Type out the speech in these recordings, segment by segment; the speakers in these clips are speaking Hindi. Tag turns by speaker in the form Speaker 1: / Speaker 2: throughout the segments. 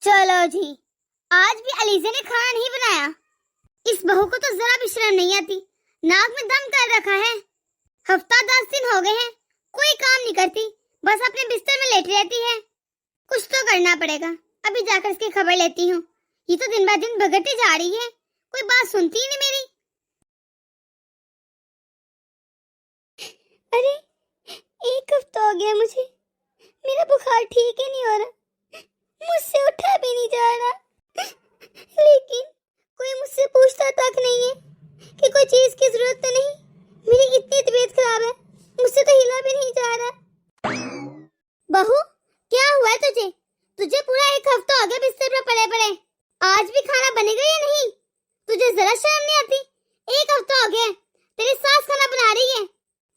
Speaker 1: चलो जी, आज भी अलीजा ने खाना नहीं बनाया। इस बहू को तो जरा भी शर्म नहीं आती, नाक में दम कर रखा है। हफ्ता 10 दिन हो गए हैं, कोई काम नहीं करती, बस अपने बिस्तर में लेटी रहती है। कुछ तो करना पड़ेगा, अभी जाकर इसकी खबर लेती हूँ। ये तो दिन ब दिन बिगड़ती जा रही है, कोई बात सुनती ही नहीं मेरी। अरे, एक हफ्ता हो गया मुझे, मेरा बुखार ठीक ही नहीं हो रहा, मुझसे उठा भी नहीं जा रहा। लेकिन कोई मुझसे पूछता तक नहीं है कि कोई चीज की जरूरत तो नहीं। मेरी इतनी तबीयत खराब है, मुझसे तो हिला भी नहीं जा रहा। बहू, क्या हुआ है तुझे? तुझे पूरा एक हफ्ता हो गया बिस्तर पर पड़े पड़े, आज भी खाना बनेगा या नहीं? तुझे जरा शर्म नहीं आती? एक हफ्ता हो गया, तेरी सास खाना बना रही है।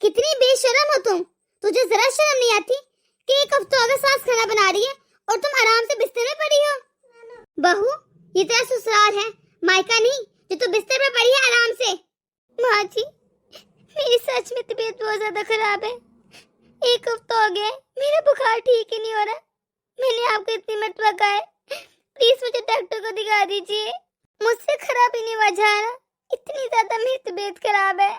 Speaker 1: कितनी बेशर्म हो तुम, तुझे जरा शर्म नहीं आती कि एक हफ्ता हो गया सास खाना बना रही है और तुम आराम से बिस्तर में पड़ी हो। बहू, ये तेरा ससुराल है, मायका नहीं, जो तू बिस्तर पे पड़ी है आराम से। माँ जी, मेरी सच में तबीयत बहुत ज्यादा खराब है। एक हफ्ता हो गया, मेरा बुखार ठीक ही नहीं हो रहा। मैंने आपको इतनी मरतबा कहा है, प्लीज मुझे डॉक्टर को दिखा दीजिए। मुझसे खराब ही नहीं हुआ जा रहा, इतनी ज्यादा मेरी तबीयत खराब है।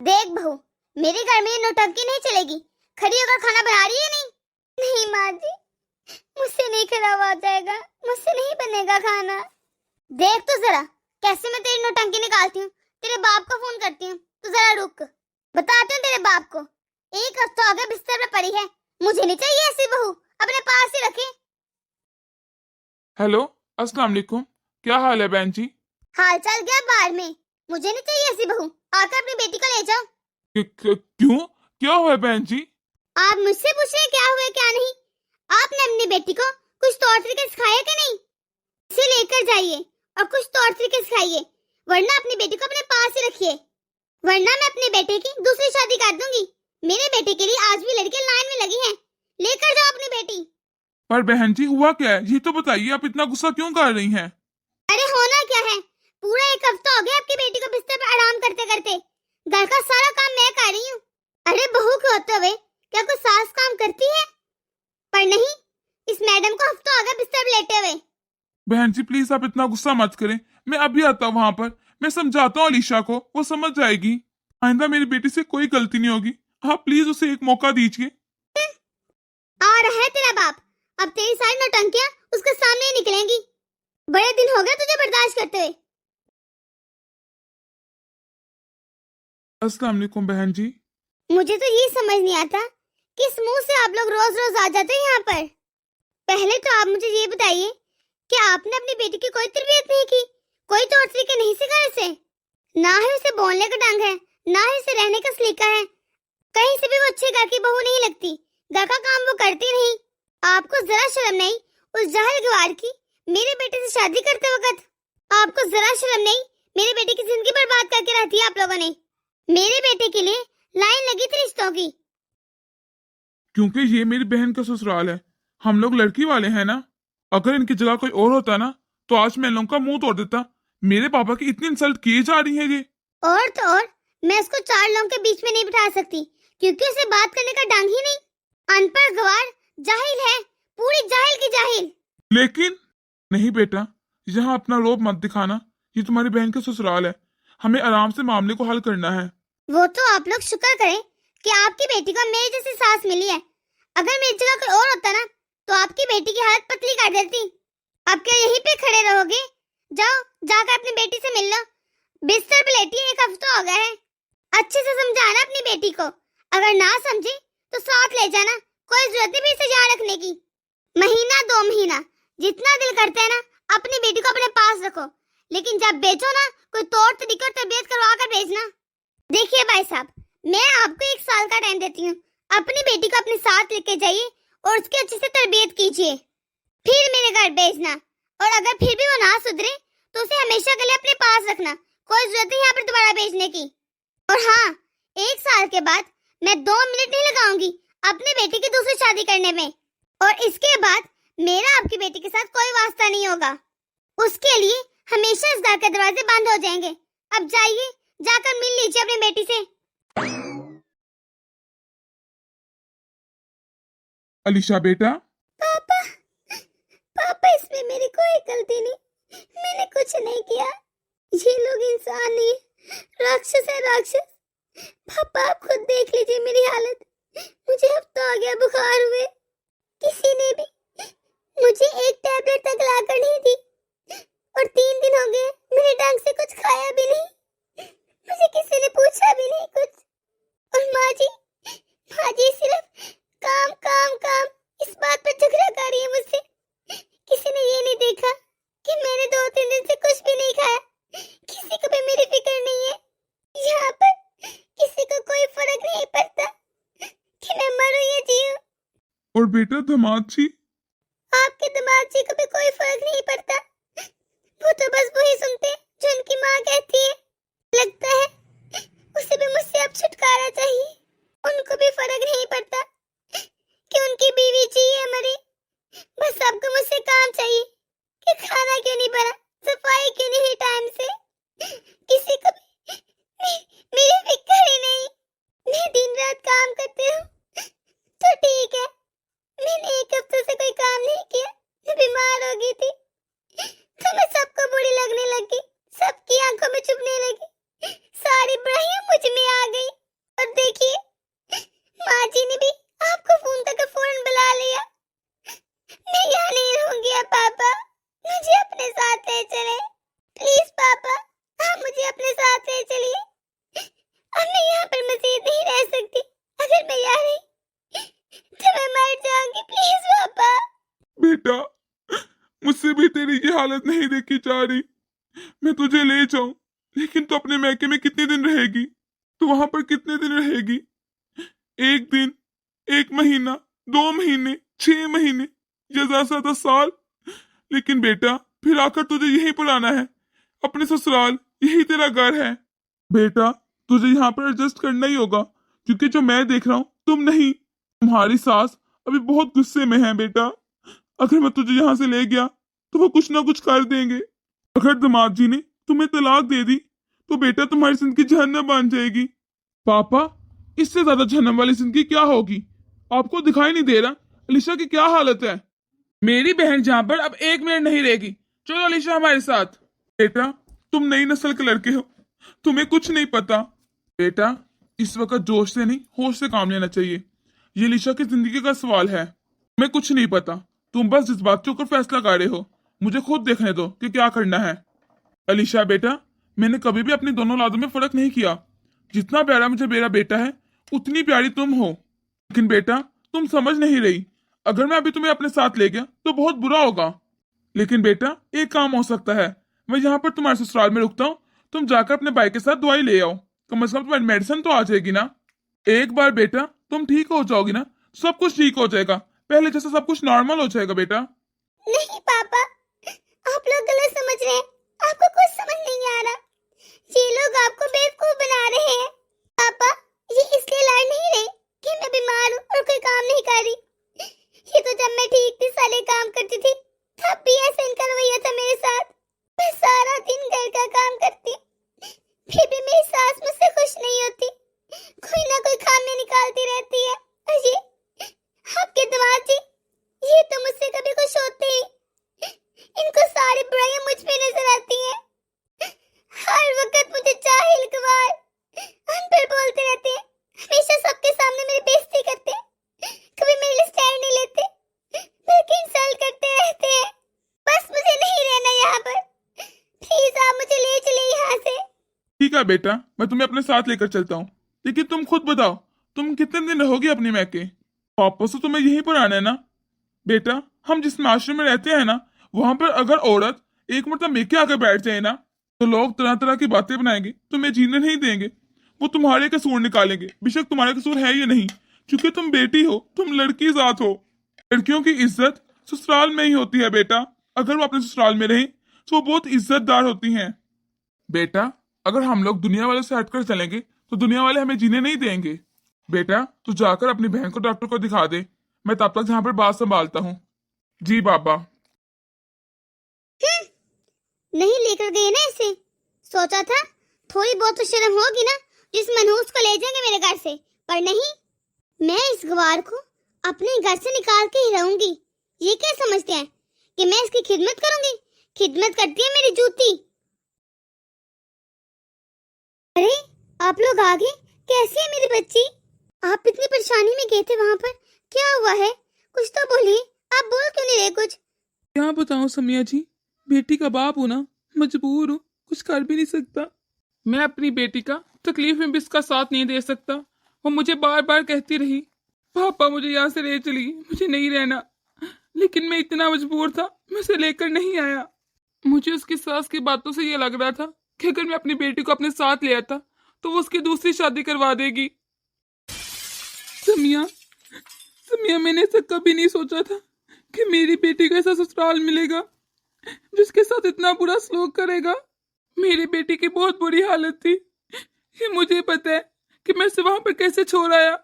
Speaker 1: देख बहू, मेरे घर में ये नौटंकी नहीं चलेगी। खड़ी होकर खाना बना रही है नहीं? नहीं माँ जी, मुझसे नहीं खराब हो जाएगा, मुझसे नहीं बनेगा खाना। देख तो जरा कैसे मैं तेरी नौटंकी निकालती हूँ। तेरे बाप को फोन करती हूँ, तो जरा रुक, बताती हूँ तेरे बाप को। एक हफ्ता हो गया बिस्तर पे पड़ी है, मुझे नहीं चाहिए ऐसी बहू, अपने पास ही रखे।
Speaker 2: हेलो, अस्सलाम वालेकुम। क्या हाल है बहन जी?
Speaker 1: हाल चाल गया बाहर में, मुझे नहीं चाहिए ऐसी बहू। आकर अपनी बेटी को ले जाओ।
Speaker 2: क्यों? क्या हुआ है बहन जी?
Speaker 1: आप मुझसे पूछ रहे हैं क्या हुआ क्या नहीं? आपने अपनी बेटी को कुछ तौर तरीके सिखाए कि नहीं? इसे लेकर जाइए और कुछ तौर तरीके सिखाइए, वरना अपनी बेटी को अपने पास ही रखिए, वरना मैं अपने बेटे की दूसरी शादी कर दूंगी। मेरे बेटे के लिए आज भी लड़के लाइन में लगी हैं। लेकर जाओ अपनी बेटी।
Speaker 2: पर बहन जी हुआ क्या है, ये तो बताइए, आप इतना गुस्सा क्यों कर रही हैं?
Speaker 1: अरे होना क्या है, पूरा एक हफ्ता हो गया आपकी बेटी को बिस्तर पर आराम करते करते। घर का सारा काम मैं कर रही हूँ। अरे बहू के होते हुए क्या कोई सास काम करती है? पर नहीं, इस मैडम को हफ्ता हो गया बिस्तर पर लेटे हुए।
Speaker 2: बहन जी प्लीज आप इतना गुस्सा मत करें, मैं अभी आता हूँ वहां पर। मैं समझाता हूँ अलीशा को, वो समझ जाएगी। आइंदा मेरी बेटी से कोई गलती नहीं होगी। आप प्लीज उसे एक मौका दीजिए।
Speaker 1: आ रहा है तेरा बाप, अब तेरी सारी नौटंकियां उसके सामने ही निकलेंगी। बड़े दिन हो गए तुझे बर्दाश्त करते हुए।
Speaker 2: अस्सलाम वालेकुम बहन जी।
Speaker 1: मुझे तो ये समझ नहीं आता किस मुंह से आप लोग रोज रोज आ जाते हैं यहाँ पर। पहले तो आप मुझे ये बताइए कि आपने अपनी बेटी की कोई तरबियत नहीं की, कोई तौर तरीके नहीं सिखाए इसे। ना ही उसे बोलने का ढंग है, ना ही उसे रहने का सलीका है। कहीं से भी वो अच्छे घर की बहू नहीं लगती, घर का काम वो करती नहीं। आपको जरा शर्म नहीं उस जाहिल गवार की मेरे बेटे से शादी करते वक्त? आपको जरा शर्म नहीं, मेरे बेटे की जिंदगी बर्बाद करके रखी है आप लोगों ने। मेरे बेटे के लिए लाइन लगी थी रिश्तों की।
Speaker 2: क्योंकि ये मेरी बहन का ससुराल है, हम लोग लड़की वाले हैं ना। अगर इनकी जगह कोई और होता ना, तो आज मैं इन लोगों का मुंह तोड़ देता। मेरे पापा की इतनी इंसल्ट किए जा रही है ये।
Speaker 1: और तो और, मैं उसको 4 लोगों के बीच में नहीं बिठा सकती, क्योंकि उसे बात करने का ढंग ही नहीं। अनपढ़ गवार, जाहिल है, पूरी जाहिल की जाहिल।
Speaker 2: लेकिन नहीं बेटा, यहाँ अपना रोब मत दिखाना। ये तुम्हारी बहन का ससुराल है, हमें आराम से मामले को हल करना है।
Speaker 1: वो तो आप लोग शुक्र करें कि आपकी बेटी को मेरी जैसी सास मिली है। अगर मेरी जगह कोई और होता ना, तो आपकी बेटी की हालत पतली कर देती। अब क्या यहीं पे खड़े रहोगे? जाओ, जाकर अपनी बेटी से मिल लो। बिस्तर पे लेटी है, एक हफ्ता हो गया है। अच्छे से समझाना अपनी बेटी को, अगर ना समझे तो साथ ले जाना, कोई जरूरत नहीं भी इसे यहाँ रखने की। महीना 2 महीना जितना दिल करता है ना, अपनी बेटी को अपने पास रखो, लेकिन जब बेचो ना, कोई तौर तरीके और तरबियत करवा कर भेजना। देखिए भाई साहब, मैं आपको 1 साल का टाइम देती हूँ। अपनी बेटी को अपने साथ लेके जाइए और उसकी अच्छे से तरबियत कीजिए, फिर मेरे घर भेजना। और अगर फिर भी वो ना सुधरे तो उसे हमेशा के लिए अपने पास रखना, कोई जरूरत नहीं यहाँ पर दोबारा भेजने की। और हाँ, 1 साल के बाद मैं 2 मिनट नहीं लगाऊंगी अपनी बेटी की दूसरी शादी करने में। और इसके बाद मेरा आपकी बेटी के साथ कोई वास्ता नहीं होगा। उसके लिए हमेशा इस घर के दरवाजे बंद हो जाएंगे। अब जाइए, जाकर मिल लीजिए अपनी बेटी से।
Speaker 2: अलीशा बेटा।
Speaker 1: पापा, पापा इसमें मेरी इंसान नहीं है, राक्षस है राक्षस। पापा आप खुद देख लीजिए मेरी हालत। मुझे हफ्ता हो गया बुखार हुए, किसी ने भी मुझे एक टैबलेट तक लाकर नहीं दी, और 3 दिन हो गए मैंने ढंग से कुछ खाया भी नहीं, मुझे किसी ने पूछा भी नहीं कुछ। और माँ जी सिर्फ काम काम काम इस बात पर झगड़ा कर रही है मुझसे। किसी ने ये नहीं देखा कि मैंने 2-3 दिन से कुछ भी नहीं खाया। किसी को भी मेरी फिक्र नहीं है। यहाँ पर किसी को कोई फर्क नहीं पड़ता कि मैं मरूं या जीऊं।
Speaker 2: और बेटा दामाद जी,
Speaker 1: आपके दामाद जी को भी कोई फर्क नहीं पड़ता। वो तो बस वही सुनते जो उनकी माँ कहती है। लगता है उसे भी मुझसे अब छुटकारा चाहिए। उनको भी फर्क नहीं पड़ता कि उनकी बीवी जिए मरे, बस सबको मुझसे काम चाहिए कि खाना क्यों नहीं बना, सफाई क्यों नहीं हुई टाइम से। किसी को भी मेरी फिक्र ही नहीं। मैं दिन रात काम करती हूँ तो ठीक है, मैंने 1 हफ्ते से कोई काम नहीं किया, मैं बीमार हो गई थी तो मैं सबको बुरी लगने लगी, सबकी आंखों में चुभने लगी, सारी बुराइयां मुझ में आ गई। और देखिए माँ जी ने भी आपको फोन करके फौरन बुला लिया। मैं यहाँ नहीं रहूंगी अब पापा, मुझे अपने साथ ले चले प्लीज पापा, आप मुझे अपने साथ ले चलिए। अब मैं यहाँ पर मजीद नहीं रह सकती, अगर मैं यहाँ रही तो मैं मर जाऊंगी, प्लीज पापा।
Speaker 2: बेटा मुझसे भी तेरी ये हालत नहीं देखी जा रही। मैं तुझे ले जाऊं, लेकिन तू अपने मैके में कितने दिन रहेगी? तू वहां पर कितने दिन रहेगी? 1 दिन, 1 महीना, 2 महीने, 6 महीने या ज्यादा से ज्यादा साल? लेकिन बेटा फिर आकर तुझे यहीं पर आना है, अपने ससुराल, यही तेरा घर है। बेटा तुझे यहाँ पर एडजस्ट करना ही होगा, क्योंकि जो मैं देख रहा हूँ तुम नहीं। तुम्हारी सास अभी बहुत गुस्से में है बेटा। अगर मैं तुझे यहाँ से ले गया तो वो कुछ ना कुछ कर देंगे। अगर दामाद जी ने तुम्हें तलाक दे दी तो बेटा तुम्हारी जिंदगी जहन्नम बन जाएगी। पापा इससे ज्यादा जहन्नम वाली जिंदगी क्या होगी? आपको दिखाई नहीं दे रहा अलीशा की क्या हालत है? मेरी बहन जहाँ पर अब 1 मिनट नहीं रहेगी। चलो अलीशा हमारे साथ। बेटा तुम नई नस्ल के लड़के हो, तुम्हें कुछ नहीं पता। बेटा इस वक्त जोश से नहीं होश से काम लेना चाहिए। ये अलीशा की जिंदगी का सवाल है, तुम्हें कुछ नहीं पता। तुम बस जज्बात के ऊपर फैसला कर रहे हो, मुझे खुद देखने दो कि क्या करना है। अलीशा बेटा मैंने कभी भी अपनी दोनों औलादों में फर्क नहीं किया। जितना प्यारा मुझे मेरा बेटा है उतनी प्यारी तुम हो। लेकिन बेटा तुम समझ नहीं रही, अगर मैं अभी तुम्हें अपने साथ ले गया तो बहुत बुरा होगा। लेकिन बेटा एक काम हो सकता है, मैं यहाँ पर तुम्हारे ससुराल में रुकता हूँ, तुम जाकर अपने भाई के साथ दवाई ले आओ, कम से कम तुम्हारी मेडिसिन तो आ जाएगी ना। एक बार बेटा तुम ठीक हो जाओगी ना, सब कुछ ठीक हो जाएगा, पहले जैसा सब कुछ नॉर्मल हो जाएगा बेटा।
Speaker 1: नहीं पापा, आप लोग गलत समझ रहे हैं, आपको कुछ समझ नहीं आ रहा। ये लोग आपको बेवकूफ बना रहे हैं। पापा ये इसलिए लड़ नहीं रहे कि मैं बीमार हूँ और कोई काम नहीं कर रही। ये तो जब मैं ठीक थी, सारे काम करती थी, तब भी ऐसा इनका रवैया था मेरे साथ। मैं सारा दिन घर का काम करती, फिर भी मेरी सास मुझसे खुश नहीं होती, कोई ना कोई खामे निकालती रहती है। और ये आपके दामाद जी, ये तो मुझसे कभी खुश होते ही, इनको सारी बुराइयां मुझ पे नजर आती हैं। हर वक्त मुझे जाहिल, गवार, अनपढ़ बोलते रहते हैं, हमेशा सबके सामने मेरी बेइज्जती करते हैं, कभी मेरे लिए स्टैंड नहीं लेते, बल्कि इंसल्ट करते रहते हैं। बस मुझे नहीं रहना यहाँ पर, प्लीज आप मुझे ले चलिए यहाँ से।
Speaker 2: ठीक है बेटा मैं तुम्हें अपने साथ लेकर चलता हूँ, लेकिन तुम खुद बताओ तुम कितने दिन रहोगी अपनी मैके? वापस तो तुम्हें यहीं पर आना है ना? बेटा हम जिस माशरे में रहते हैं ना, वहां पर अगर औरत एक मतलब मेके आकर बैठ जाए ना, तो लोग तरह तरह की बातें बनाएंगे, तुम्हें जीने नहीं देंगे, वो तुम्हारे कसूर निकालेंगे, बेशक तुम्हारा कसूर है या नहीं, क्योंकि तुम बेटी हो, तुम लड़की जात हो। लड़कियों की इज्जत ससुराल में ही होती है बेटा, अगर वो अपने ससुराल में रहें तो वो बहुत इज्जतदार होती हैं। बेटा अगर हम लोग दुनिया वालों से हटकर चलेंगे तो दुनिया वाले हमें जीने नहीं देंगे। बेटा तू जाकर अपनी बहन को डॉक्टर को दिखा दे, मैं तब तक यहाँ पर बात संभालता हूँ। जी बाबा।
Speaker 1: नहीं लेकर गए ना इसे, सोचा था थोड़ी बहुत तो शर्म होगी ना, जिस मनहूस को ले जाएंगे मेरे घर से, पर नहीं, मैं इस गवार को अपने घर से निकाल के ही रहूंगी। ये क्या समझते हैं कि मैं इसकी खिदमत करूंगी? खिदमत करती है मेरी जूती। अरे आप लोग आ गए। कैसी है मेरी बच्ची? आप इतनी परेशानी में गए थे वहाँ पर, क्या हुआ है? कुछ तो बोलिए। आप बोल क्यों नहीं रहे कुछ?
Speaker 3: क्या बताऊं समिया जी, बेटी का बाप हूं ना, मजबूर हूँ, कुछ कर भी नहीं सकता। मैं अपनी बेटी का तकलीफ में भी इसका साथ नहीं दे सकता। वो मुझे बार बार कहती रही, पापा मुझे यहाँ से ले चलिए, मुझे नहीं रहना। लेकिन मैं इतना मजबूर था, मैं उसे लेकर नहीं आया। मुझे उसकी सास की बातों से ये लग रहा था कि अगर मैं अपनी बेटी को अपने साथ ले आता तो वो उसकी दूसरी शादी करवा देगी। समिया, समिया, मैंने ऐसा कभी नहीं सोचा था कि मेरी बेटी को ऐसा ससुराल मिलेगा जिसके साथ इतना बुरा सलूक करेगा। मेरी बेटी की बहुत बुरी हालत थी, ये मुझे पता है कि मैं उसे वहां पर कैसे छोड़ आया।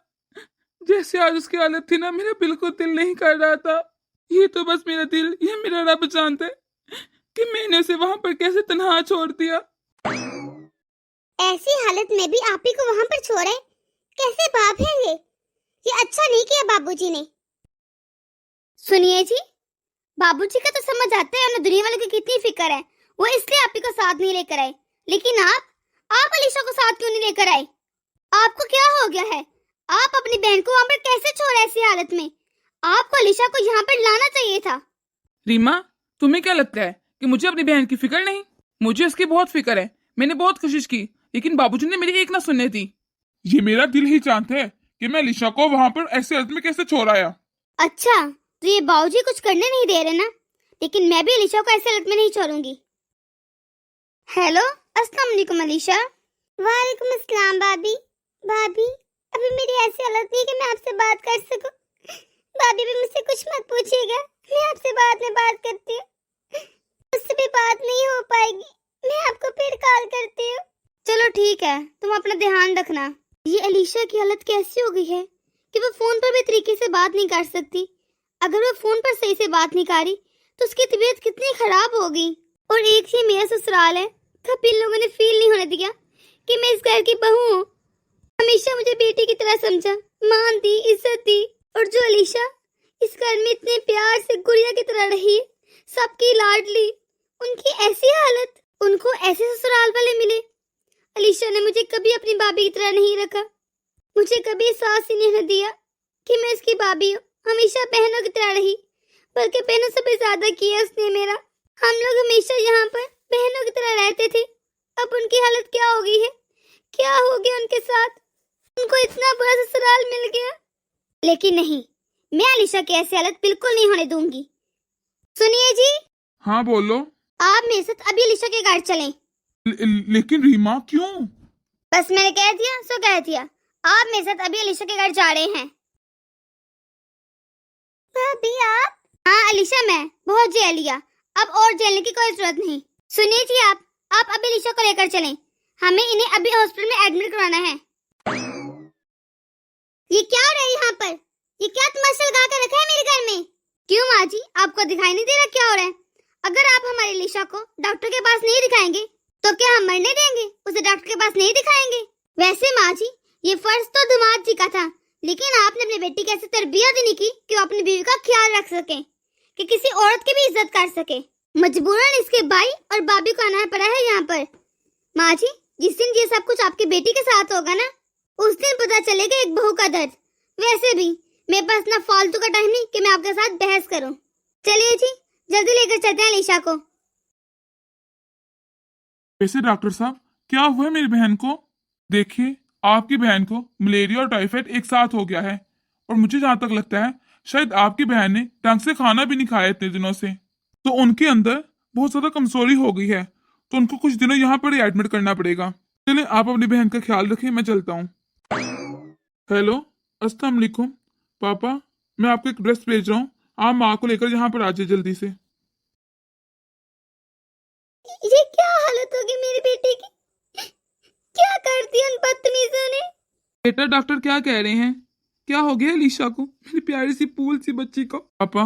Speaker 3: जैसे आज उसकी हालत थी ना, मेरा बिल्कुल दिल नहीं कर रहा था। ये तो बस मेरा दिल, ये मेरा रब जानता है कि मैंने उसे वहां पर कैसे तन्हा छोड़ दिया।
Speaker 1: ऐसी हालत में भी आप ही को वहाँ पर छोड़े? कैसे बाप है ये अच्छा नहीं किया बाबूजी ने। सुनिए जी, बाबूजी का तो समझ आता है उन्हें दुनिया वालों की कितनी फिक्र है, वो इसलिए आप ही को साथ नहीं लेकर आए। लेकिन आप अलीशा को साथ क्यों नहीं लेकर आए? आपको क्या हो गया है? आप अपनी बहन को वहाँ पर कैसे छोड़े ऐसी हालत में? आपको अलीशा को यहाँ पर लाना चाहिए था।
Speaker 3: रीमा, तुम्हें क्या लगता है कि मुझे अपनी बहन की फिक्र नहीं? मुझे उसकी बहुत फिक्र है। मैंने बहुत कोशिश की, लेकिन बाबूजी ने मेरी एक ना सुनने दी।
Speaker 2: ये मेरा दिल ही जानता है कि मैं अलीशा को वहां पर ऐसे हालत में कैसे छोड़ आया।
Speaker 1: अच्छा, तो ये बाबूजी कुछ करने नहीं दे रहे ना, लेकिन मैं भी अलीशा को ऐसे हालत में नहीं छोड़ूंगी। हेलो, अस्सलाम वालेकुम अलीशा। वालेकुम अस्सलाम भाभी। भाभी, अभी मेरी ऐसी हालत नहीं कि मैं आपसे बात कर सकूं। भाभी भी मुझसे कुछ मत पूछिएगा, मैं आपसे बाद में बात करती हूँ। मुझसे भी बात नहीं हो पाएगी, मैं आपको फिर कॉल करती हूँ। चलो ठीक है, तुम अपना ध्यान रखना। ये अलीशा की हालत कैसी हो गई है कि वो फोन पर भी तरीके से बात नहीं कर सकती। अगर वो फोन पर सही से बात नहीं करी तो उसकी तबीयत कितनी खराब होगी। और एक ये मेरा ससुराल है, कभी इन लोगों ने फील नहीं होने दिया कि मैं इस घर की बहू हूँ। हमेशा मुझे बेटी की तरह समझा, मान दी, इज्जत दी। और जो अलीशा इस घर में इतने प्यार से गुड़िया की तरह रही, सबकी लाडली, उनकी ऐसी हालत, उनको ऐसे ससुराल वाले मिले। अलीशा ने मुझे कभी अपनी भाभी की तरह नहीं रखा, मुझे कभी एहसास ही नहीं दिया कि मैं उसकी भाभी हूँ। हमेशा बहनों की तरह रही, बल्कि बहनों से भी ज्यादा किया उसने मेरा। हम लोग हमेशा यहाँ पर बहनों की तरह रहते थे। अब उनकी हालत क्या हो गई है, क्या हो गया उनके साथ? उनको इतना बुरा ससुराल मिल गया। लेकिन नहीं, मैं अलीशा की ऐसी हालत बिल्कुल नहीं होने दूंगी। सुनिए जी।
Speaker 2: हाँ बोलो।
Speaker 1: आप मेरे साथ अभी अलीशा के घर चलें।
Speaker 2: लेकिन रीमा क्यों?
Speaker 1: बस मैंने कह दिया सो कह दिया। आप मेरे साथ अभी अलीशा के घर जा रहे हैं। भाभी आप? हाँ अलीशा, मैं बहुत जेल लिया, अब और जेलने की कोई जरूरत नहीं। सुनिए जी, आप अभी अलीशा को लेकर चलें, हमें इन्हें अभी हॉस्पिटल में एडमिट करवाना है। ये क्या हो रहा है यहाँ पर? ये क्या तमाशा लगा कर रखा है मेरे घर में? क्यों माँ जी, आपको दिखाई नहीं दे रहा क्या हो रहा है? अगर आप हमारी अलीशा को डॉक्टर के पास नहीं दिखाएंगे तो क्या हम मरने देंगे? उसे डॉक्टर के पास नहीं दिखाएंगे? वैसे माँ जी, ये फर्ज तो दामाद जी का था, लेकिन आपने अपनी बेटी की ऐसी तरबियत ही नहीं की कि वो अपनी बीवी का ख्याल रख सके, कि किसी औरत की भी इज्जत कर सके। मजबूरन इसके भाई और भाभी को आना पड़ा है यहाँ पर। माँ जी, जिस दिन ये सब कुछ आपकी बेटी के साथ होगा ना, उस दिन पता चलेगा एक बहू का दर्द। वैसे भी मेरे पास ना फालतू का टाइम नहीं कि मैं आपके साथ बहस करूं। चलिए जी, जल्दी लेकर चलते हैं अलीशा को।
Speaker 2: वैसे डॉक्टर साहब, क्या हुआ है मेरी बहन को? देखिए, आपकी बहन को मलेरिया और टाइफाइड एक साथ हो गया है, और मुझे जहाँ तक लगता है शायद आपकी बहन ने ढंग से खाना भी नहीं खाया इतने दिनों से, तो उनके अंदर बहुत ज्यादा कमजोरी हो गई है, तो उनको कुछ दिनों यहाँ पर ही एडमिट करना पड़ेगा। चलिए, आप अपनी बहन का ख्याल रखें, मैं चलता हूँ। हेलो, अस्सलाम वालेकुम। पापा, मैं आपको एक ड्रेस भेज रहा हूँ, आप माँ को लेकर यहाँ पर आ जाए जल्दी से।
Speaker 1: ये क्या हालत होगी मेरी बेटी की? क्या कर दिया उन बदतमीजों ने?
Speaker 3: बेटा, डॉक्टर क्या कह रहे हैं? क्या हो गया अलीशा को, मेरी प्यारी सी फूल सी बच्ची को?
Speaker 2: पापा,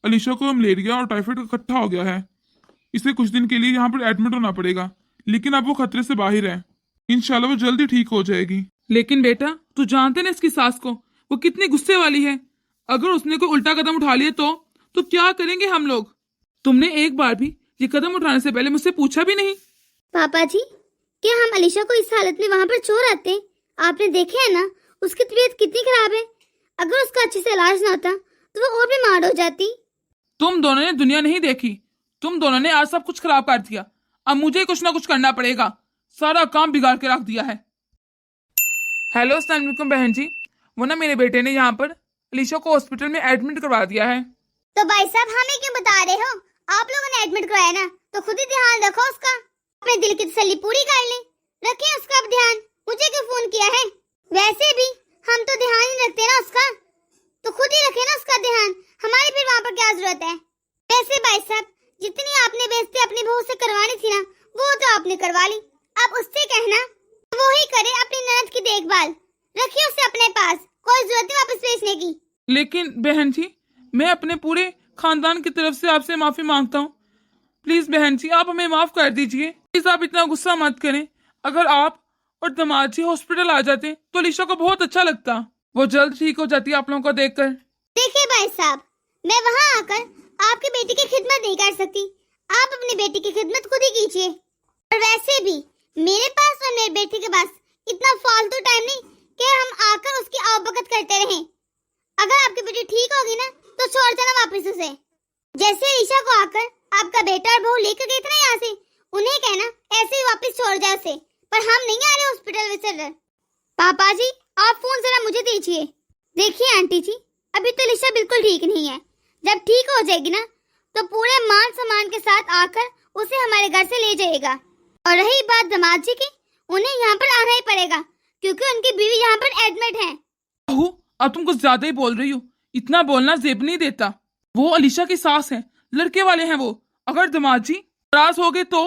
Speaker 2: अलीशा को मलेरिया और टाइफाइड इकट्ठा हो गया है, इसे कुछ दिन के लिए यहाँ पर एडमिट होना पड़ेगा, लेकिन अब वो खतरे से बाहर है। इंशाल्लाह वो जल्दी ठीक हो जाएगी।
Speaker 3: लेकिन बेटा, तू जानते ना इसकी सास को, वो कितनी गुस्से वाली है। अगर उसने कोई उल्टा कदम उठा लिया तो क्या करेंगे हम लोग? तुमने एक बार भी ये कदम उठाने से पहले मुझसे पूछा भी नहीं।
Speaker 1: पापा जी, क्या हम अलीशा को इस हालत में वहां पर छोड़ आते? आपने देखे है ना उसकी तबीयत कितनी खराब है। अगर उसका अच्छे से इलाज ना होता तो वो और बीमार हो जाती।
Speaker 3: तुम दोनों ने दुनिया नहीं देखी। तुम दोनों ने आज सब कुछ खराब कर दिया। अब मुझे कुछ ना कुछ करना पड़ेगा। सारा काम बिगाड़ के रख दिया है। हेलो अस्सलाम वालेकुम बहन जी। वो ना मेरे बेटे ने यहाँ पर अलीशा को हॉस्पिटल में एडमिट करवा दिया है।
Speaker 1: तो भाई साहब हमें क्यों बता रहे हो? आप लोगों ने एडमिट कराया ना, तो खुद ही ध्यान रखो उसका। अपने दिल की तसल्ली पूरी कर लें। रखें उसका अब ध्यान। मुझे क्यों फोन किया है? वैसे भी हम तो ध्यान ही रखते ना उसका, तो खुद ही रखे ना उसका ध्यान। हमारी फिर वहाँ पर क्या जरूरत है? वैसे भाई साहब जितनी आपने बेइज्जती अपनी बहू से करवानी थी ना, वो तो आपने करवा ली। आप उससे कहना वो ही करे अपनी ननद की देखभाल। रखिए उसे अपने पास, कोई जरूरत नहीं वापस भेजने की।
Speaker 3: लेकिन बहन जी मैं अपने पूरे खानदान की तरफ से आपसे माफी मांगता हूँ। प्लीज बहन जी आप हमें माफ कर दीजिए। प्लीज आप इतना गुस्सा मत करें। अगर आप और दामाद जी हॉस्पिटल आ जाते तो अलीशा को बहुत अच्छा लगता। वो जल्द ठीक हो जाती आप लोगों को देखकर।
Speaker 1: देखिए भाई साहब, मैं वहाँ आकर आपकी बेटी की खिदमत नहीं कर सकती। आप अपनी बेटी की खिदमत खुद ही कीजिए। और वैसे भी मेरे पास और मेरे बेटी के पास इतना फालतू टाइम नहीं कि हम आकर उसकी आवभगत करते रहें। अगर आपकी बेटी ठीक होगी ना तो छोड़ देना वापस उसे। जैसे ईशा को आकर आपका बेटा और बहू लेकर गए थे ना यहाँ से, उन्हें कहना ऐसे ही वापस छोड़ जाए उसे। पर हम नहीं आ रहे हॉस्पिटल विजिटर। पापा जी आप फोन जरा मुझे दीजिए। देखिए आंटी जी, अभी तो ईशा बिल्कुल ठीक नहीं है। जब ठीक हो जाएगी ना तो पूरे मान सम्मान के साथ आकर उसे हमारे घर से ले जाएगा। और रही बात दामाद जी की, उन्हें यहाँ पर आना ही पड़ेगा क्योंकि उनकी बीवी यहाँ पर एडमिट है।
Speaker 3: बहू अब तुम कुछ ज्यादा ही बोल रही हो। इतना बोलना जेब नहीं देता। वो अलीशा की सास है, लड़के वाले हैं वो। अगर दामाद जी नाराज हो गए तो?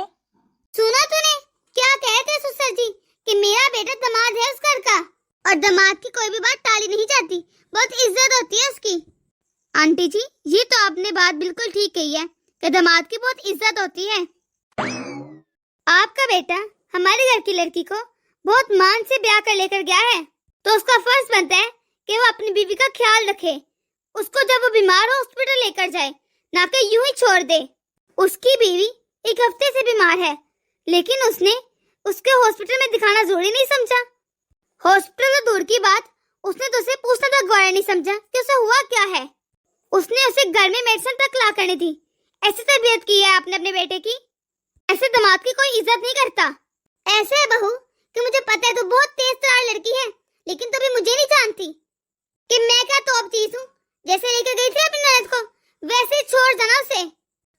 Speaker 1: सुना तूने क्या कहते ससुर जी कि मेरा बेटा दामाद है उस घर का, और दामाद की कोई भी बात टाली नहीं जाती, बहुत इज्जत होती है उसकी। आंटी जी ये तो आपने बात बिल्कुल ठीक कही है कि दामाद की बहुत इज्जत होती है। आपका बेटा हमारे घर की लड़की को बहुत मान से ब्याह कर लेकर गया है, तो उसका फर्ज बनता है कि वो अपनी बीवी का ख्याल रखे। उसको जब वो बीमार हो हॉस्पिटल लेकर जाए, ना कि यूं ही छोड़ दे। उसकी बीवी 1 हफ्ते से बीमार है, लेकिन उसने उसके हॉस्पिटल में दिखाना जरूरी नहीं समझा। हॉस्पिटल तो दूर की बात, उसने तो उसे पूछना तक गौर नहीं समझा कि उसे हुआ क्या है। उसने उसे घर में मेडिसिन तक ला करनी थी। ऐसी तरबियत की है आपने अपने बेटे की। ऐसे दामाद की कोई इज्जत नहीं करता। ऐसे है बहू कि मुझे पता है तू बहुत तेज तरार लड़की है, लेकिन तू भी मुझे नहीं जानती कि मैं क्या तोप चीज हूँ। जैसे लेकर गई थी अपनी ननद को, वैसे ही छोड़ जाना उसे,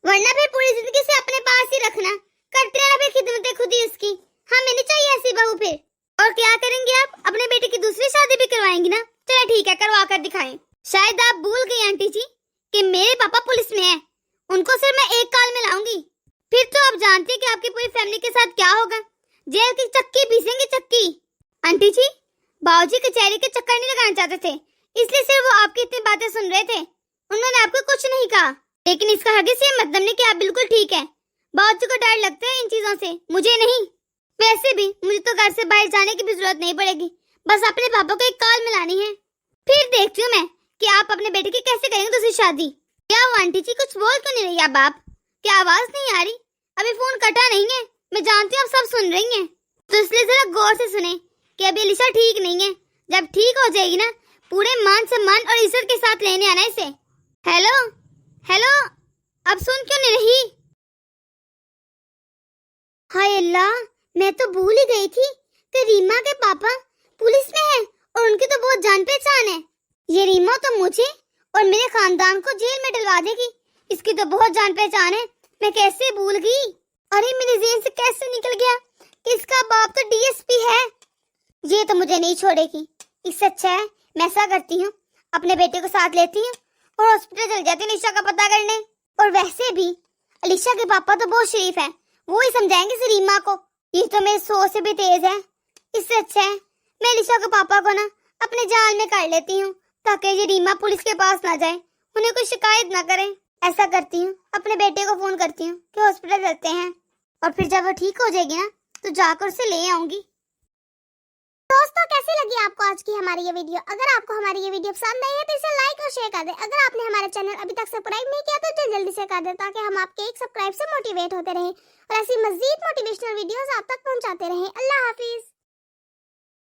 Speaker 1: वरना फिर पूरी जिंदगी से अपने पास ही रखना। करते रहना फिर खिदमतें खुद ही उसकी। हमें नहीं चाहिए ऐसी बहू फिर। और क्या करेंगे आप? अपने बेटे की दूसरी शादी भी करवाएंगी ना? चलो ठीक है, करवा कर दिखाएं। शायद आप भूल गई आंटी जी कि मेरे पापा पुलिस में हैं। उनको सिर्फ मैं एक काल में लाऊंगी, फिर तो आप जानती हैं कि आपकी पूरी फैमिली के साथ क्या होगा। जेल की चक्की पीसेंगे, चक्की। आंटी जी बाबूजी कचहरी के चक्कर नहीं लगाना चाहते थे, इसलिए सिर्फ वो आपकी इतनी बातें सुन रहे थे। उन्होंने आपको कुछ नहीं कहा, लेकिन इसका हरगिज़ ये मतलब नहीं कि आप बिल्कुल ठीक है। बाबूजी को डर लगता है इन चीजों से, मुझे नहीं। वैसे भी मुझे तो घर से बाहर जाने की भी जरूरत नहीं पड़ेगी, बस अपने पापा को एक कॉल मिलानी है। फिर देखती हूँ मैं कि आप अपने बेटे की कैसे करेंगे दूसरी शादी। क्या हुआ आंटी जी, कुछ बोल क्यों नहीं रही अब आप? क्या आवाज नहीं आ रही? अभी फोन कटा नहीं है, मैं जानती हूँ आप सब सुन रही हैं, तो इसलिए जरा गौर से सुने कि अभी अलीशा ठीक नहीं है। जब ठीक हो जाएगी ना, पूरे मान सम्मान और इज्जत के साथ लेने आना इसे। हेलो हेलो, अब सुन क्यों नहीं रही? हाय अल्लाह, मैं तो भूल ही गई थी कि रीमा के पापा पुलिस में हैं और उनकी तो बहुत जान पहचान है। ये रीमा तो मुझे और मेरे खानदान को जेल में डलवा देगी। इसकी तो बहुत जान पहचान है, मैं कैसे भूल गई। अरे मेरे ज़हन से कैसे निकल गया कि इसका बाप तो डीएसपी है। ये तो मुझे नहीं छोड़ेगी। इससे अच्छा है मैं ऐसा करती हूँ, अपने बेटे को साथ लेती हूँ और हॉस्पिटल चल जाती हूँ अलीशा का पता करने। और वैसे भी अलीशा के पापा तो बहुत शरीफ है, वो ही समझाएंगे इस रीमा को। ये तो मेरे सोच से भी तेज है। इससे अच्छा है मैं अलीशा के पापा को ना अपने जाल में कर लेती हूँ, ताकि ये रीमा पुलिस के पास ना जाए, उन्हें कोई शिकायत ना करें। ऐसा करती हूँ, अपने बेटे को फोन करती हूँ कि हॉस्पिटल चलते हैं, और फिर जब वो ठीक हो जाएगी ना तो जाकर उसे ले आऊंगी। दोस्तों कैसी लगी आपको आज की हमारी ये वीडियो? अगर आपको हमारी ये वीडियो पसंद आई है तो इसे लाइक और शेयर कर दें। अगर आपने हमारा चैनल अभी तक सब्सक्राइब नहीं किया तो जल्दी से कर दें ताकि हम आपके एक सब्सक्राइब से मोटिवेट होते रहें और ऐसी मजीद मोटिवेशनल वीडियोस आप तक पहुंचाते रहें। अल्लाह हाफिज।